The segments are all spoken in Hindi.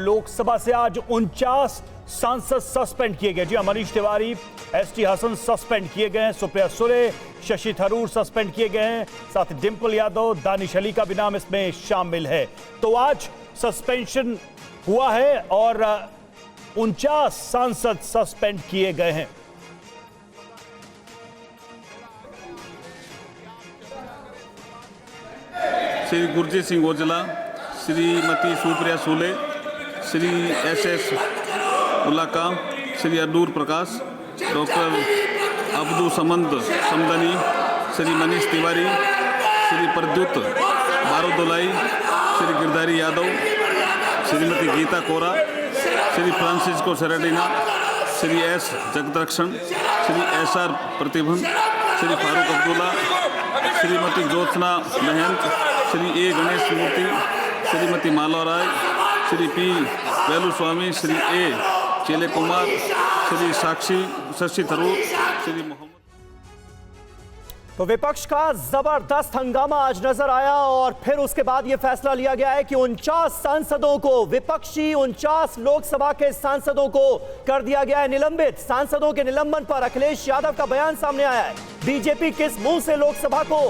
लोकसभा से आज 49 सांसद सस्पेंड किए गए। जी हां, मनीष तिवारी, एसटी हसन सस्पेंड किए गए हैं, सुप्रिया सुले, शशि थरूर सस्पेंड किए गए हैं, साथ डिंपल यादव, दानिश अली का भी नाम इसमें शामिल है। तो आज सस्पेंशन हुआ है और 49 सांसद सस्पेंड किए गए हैं। Shri Gurjeet Singh Aujla, Shrimati Supriya Sule, Shri S Ullaka, Shri Anoor Prakash, doctor Abdul Samad Samadani, Shri Manish Tiwari, Shri Pradyut Bordoloi, Shri Girdhari Yadav, Shrimati Geeta Kora, Shri Francisco Sardinha, Shri S Jagathrakshakan, Shri SR Prathiban, Shri Farooq Abdullah, Shrimati Jyotsna Mahant, Shri A Ganesh Murthi, Shrimati Mala Rai, Shri P Veluswamy, Shri A Chella Kumar, Shri साक्षी शशि थरूर, श्री मोहम्मद। तो विपक्ष का जबरदस्त हंगामा आज नजर आया और फिर उसके बाद यह फैसला लिया गया है कि 49 सांसदों को, विपक्षी 49 लोकसभा के सांसदों को कर दिया गया है निलंबित। सांसदों के निलंबन पर अखिलेश यादव का बयान सामने आया है। बीजेपी किस मुंह से लोकसभा को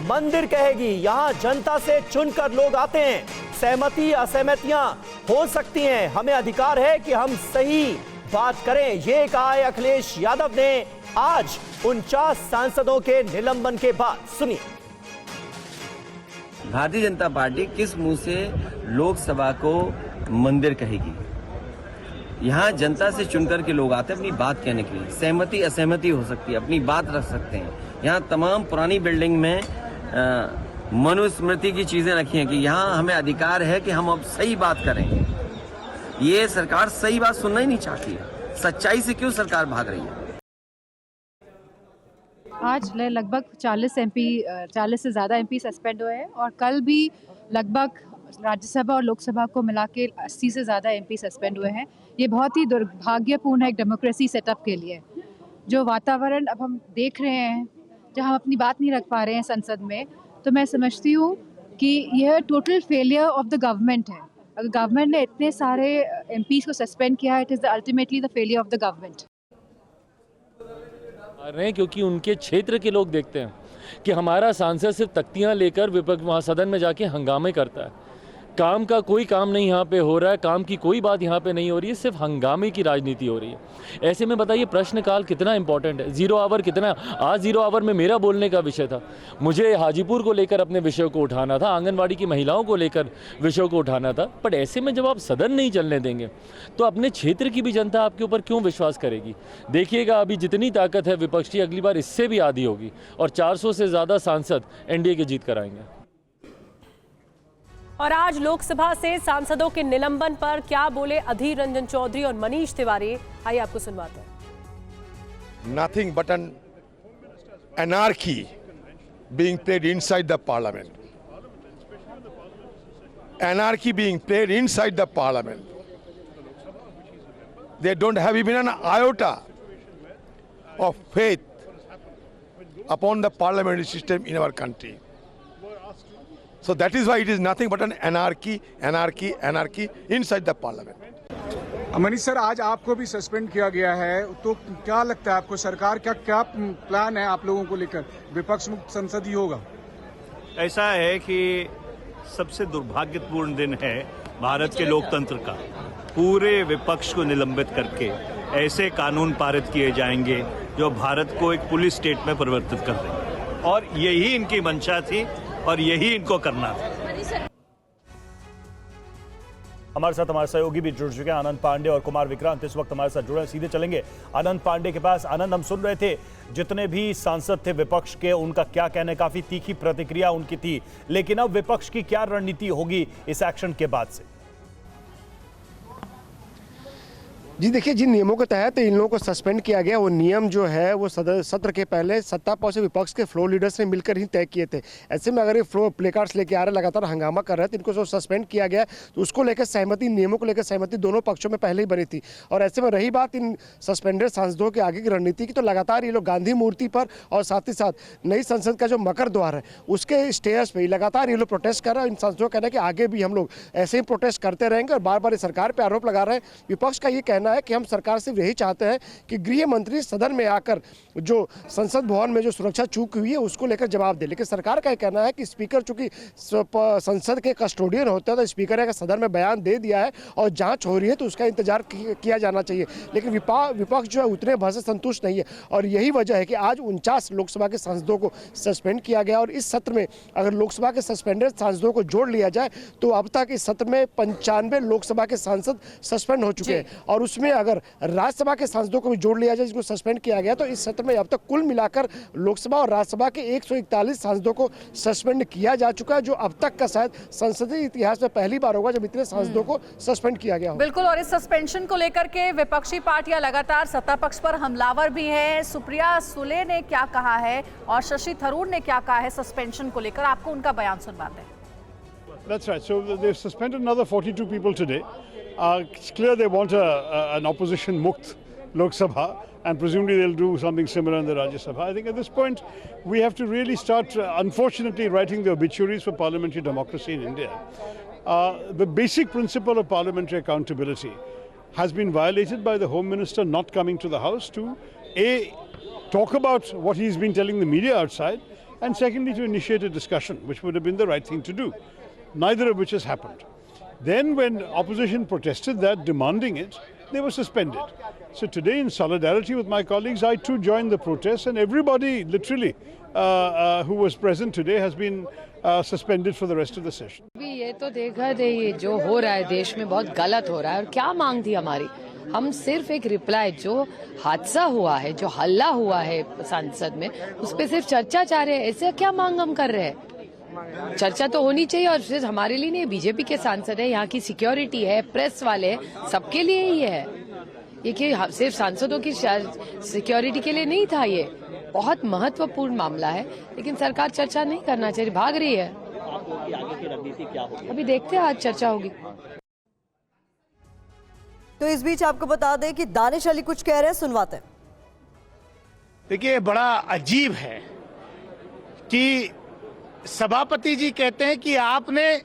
मंदिर कहेगी? यहां जनता से चुनकर लोग आते हैं, सहमति असहमतियां हो सकती हैं, हमें अधिकार है कि हम सही बात करें, ये कहा है अखिलेश यादव ने आज 49 सांसदों के निलंबन के बाद। सुनिए। भारतीय जनता पार्टी किस मुंह से लोकसभा को मंदिर कहेगी? यहाँ जनता से चुनकर के लोग आते हैं अपनी बात कहने के लिए, सहमति असहमति हो सकती है, अपनी बात रख सकते हैं। यहाँ तमाम पुरानी बिल्डिंग में मनुस्मृति की चीजें रखी हैं कि यहाँ हमें अधिकार है कि हम अब सही बात करें। ये सरकार सही बात सुनना ही नहीं चाहती है, सच्चाई से क्यों सरकार भाग रही है? आज लगभग 40 से ज़्यादा एमपी सस्पेंड हुए हैं और कल भी लगभग राज्यसभा और लोकसभा को मिला के 80 से ज़्यादा एमपी सस्पेंड हुए हैं। ये बहुत ही दुर्भाग्यपूर्ण है एक डेमोक्रेसी सेटअप के लिए। जो वातावरण अब हम देख रहे हैं, जहाँ हम अपनी बात नहीं रख पा रहे हैं संसद में, तो मैं समझती हूँ कि यह total failure of the government है। अगर गवर्नमेंट ने इतने सारे एमपीज़ को सस्पेंड किया है, it is ultimately the failure of the government. रहे हैं क्योंकि उनके क्षेत्र के लोग देखते हैं कि हमारा सांसद सिर्फ तख्तियां लेकर विपक्ष वहाँ सदन में जाके हंगामे करता है। काम का कोई काम नहीं यहाँ पे हो रहा है, काम की कोई बात यहाँ पे नहीं हो रही है, सिर्फ हंगामे की राजनीति हो रही है। ऐसे में बताइए प्रश्नकाल कितना इंपॉर्टेंट है, जीरो आवर कितना। आज जीरो आवर में मेरा बोलने का विषय था, मुझे हाजीपुर को लेकर अपने विषय को उठाना था, आंगनबाड़ी की महिलाओं को लेकर विषय को उठाना था। बट ऐसे में जब आप सदन नहीं चलने देंगे तो अपने क्षेत्र की भी जनता आपके ऊपर क्यों विश्वास करेगी? देखिएगा अभी जितनी ताकत है विपक्ष की, अगली बार इससे भी आधी होगी और 400 से ज़्यादा सांसद एनडीए की जीत कराएंगे। और आज लोकसभा से सांसदों के निलंबन पर क्या बोले अधीर रंजन चौधरी और मनीष तिवारी, आइए आपको सुनवाते हैं। Nothing but an anarchy being played inside the parliament. Anarchy being played inside the parliament. They don't have even an iota of faith upon the parliamentary system in our country. So that is why it is nothing but an anarchy inside the parliament. Manish sir, आज आपको भी सस्पेंड किया गया है, तो क्या लगता है आपको सरकार क्या प्लान है आप लोगों को लेकर? विपक्ष मुक्त संसद ही होगा? ऐसा है कि सबसे दुर्भाग्यपूर्ण दिन है भारत के लोकतंत्र का। पूरे विपक्ष को निलंबित करके ऐसे कानून पारित किए जाएंगे जो भारत को एक पुलिस स्टेट में परिवर्तित कर देंगे, और यही इनकी मंशा थी और यही इनको करना था। हमारे साथ हमारे सहयोगी भी जुड़ चुके हैं, आनंद पांडे और कुमार विक्रांत इस वक्त हमारे साथ जुड़े हैं। सीधे चलेंगे आनंद पांडे के पास। आनंद, हम सुन रहे थे जितने भी सांसद थे विपक्ष के, उनका क्या कहना, काफी तीखी प्रतिक्रिया उनकी थी, लेकिन अब विपक्ष की क्या रणनीति होगी इस एक्शन के बाद से? जी देखिए, जिन नियमों के तहत इन लोगों को सस्पेंड किया गया वो नियम जो है वो सत्र के पहले सत्ता पक्ष और विपक्ष के फ्लोर लीडर्स ने मिलकर ही तय किए थे। ऐसे में अगर ये फ्लोर प्ले कार्ड्स लेके आ रहे लगातार हंगामा कर रहे थे, इनको जो सस्पेंड किया गया तो उसको लेकर सहमति, नियमों को लेकर सहमति दोनों पक्षों में पहले ही बनी थी। और ऐसे में रही बात इन सस्पेंडेड सांसदों के आगे की रणनीति की, तो लगातार ये लोग गांधी मूर्ति पर और साथ ही साथ नई संसद का जो मकर द्वार है उसके स्टेज पे लगातार ये लोग प्रोटेस्ट कर रहे हैं। इन सांसदों का कहना है कि आगे भी हम लोग ऐसे ही प्रोटेस्ट करते रहेंगे और बार बार सरकार पर आरोप लगा रहे हैं। विपक्ष का ये कहना है कि हम सरकार सिर्फ यही चाहते हैं कि गृह मंत्री सदन में आकर जो संसद भवन में जो सुरक्षा चूक हुई है उसको लेकर जवाब दे। लेकिन सरकार का कहना है कि स्पीकर चूंकि संसद के कस्टोडियन होते हैं तो स्पीकर ने सदन में बयान दे दिया है और जांच हो रही है तो उसका इंतजार किया जाना चाहिए। लेकिन विपक्ष जो है उतने भर से संतुष्ट नहीं है और यही वजह है कि आज 49 लोकसभा के सांसदों को सस्पेंड किया गया। और इस सत्र में अगर लोकसभा के सस्पेंडेड सांसदों को जोड़ लिया जाए तो अब तक इस सत्र में 95 लोकसभा के सांसद सस्पेंड हो चुके हैं और उसमें अगर राज्यसभा के सांसदों को भी जोड़ लिया जाए जिसको सस्पेंड किया गया तो इस सत्र में अब तक कुल मिलाकर लोकसभा और राज्यसभा के 141 सांसदों को सस्पेंड किया जा चुका है, जो अब तक का शायद संसदीय इतिहास में पहली बार होगा जब इतने सांसदों को सस्पेंड किया गया हो। बिल्कुल, और इस सस्पेंशन को लेकर के विपक्षी पार्टियां लगातार सत्ता पक्ष पर हमलावर भी हैं। सुप्रिया सुले ने क्या कहा है और शशि थरूर ने क्या कहा है सस्पेंशन को लेकर, आपको उनका बयान सुनवाते हैं। That's right. So they've suspended another 42 people today. It's clear they want an opposition mukt Lok Sabha, and presumably they'll do something similar in the Rajya Sabha. I think at this point we have to really start, unfortunately, writing the obituaries for parliamentary democracy in India. The basic principle of parliamentary accountability has been violated by the Home Minister not coming to the House to talk about what he's been telling the media outside, and secondly to initiate a discussion, which would have been the right thing to do, neither of which has happened. Then when opposition protested that, demanding it, they were suspended. So today, in solidarity with my colleagues, I too joined the protest, and everybody literally who was present today has been suspended for the rest of the session. ये तो देखा दे, ये जो हो रहा है देश में बहुत गलत हो रहा है। और क्या मांग थी हमारी? हम सिर्फ एक रिप्लाई, जो हादसा हुआ है, जो हल्ला हुआ है संसद में, उस पर सिर्फ चर्चा चाह रहे हैं। ऐसे क्या मांग हम कर रहे हैं? चर्चा तो होनी चाहिए। और सिर्फ हमारे लिए नहीं, बीजेपी के सांसद है, यहाँ की सिक्योरिटी है, प्रेस वाले हैं, सबके लिए ही है ये। कि सिर्फ सांसदों की सिक्योरिटी के लिए नहीं था, ये बहुत महत्वपूर्ण मामला है। लेकिन सरकार चर्चा नहीं करना चाहिए, भाग रही है। आगे की रणनीति क्या होगी अभी देखते हैं, आज चर्चा होगी। तो इस बीच आपको बता दें कि दानिश अली कुछ कह रहे हैं, सुनवाते हैं। देखिए, बड़ा अजीब है कि सभापति जी कहते हैं कि आपने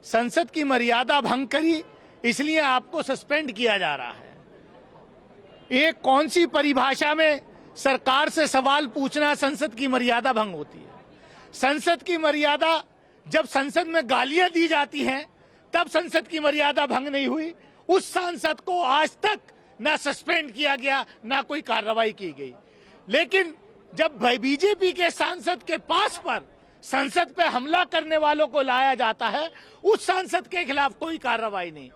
संसद की मर्यादा भंग करी, इसलिए आपको सस्पेंड किया जा रहा है। ये कौन सी परिभाषा में सरकार से सवाल पूछना संसद की मर्यादा भंग होती है? संसद की मर्यादा, जब संसद में गालियां दी जाती हैं तब संसद की मर्यादा भंग नहीं हुई। उस सांसद को आज तक ना सस्पेंड किया गया, ना कोई कार्रवाई की गई। लेकिन जब बीजेपी के सांसद के पास पर संसद पे हमला करने वालों को लाया जाता है, उस सांसद के खिलाफ कोई कार्रवाई नहीं।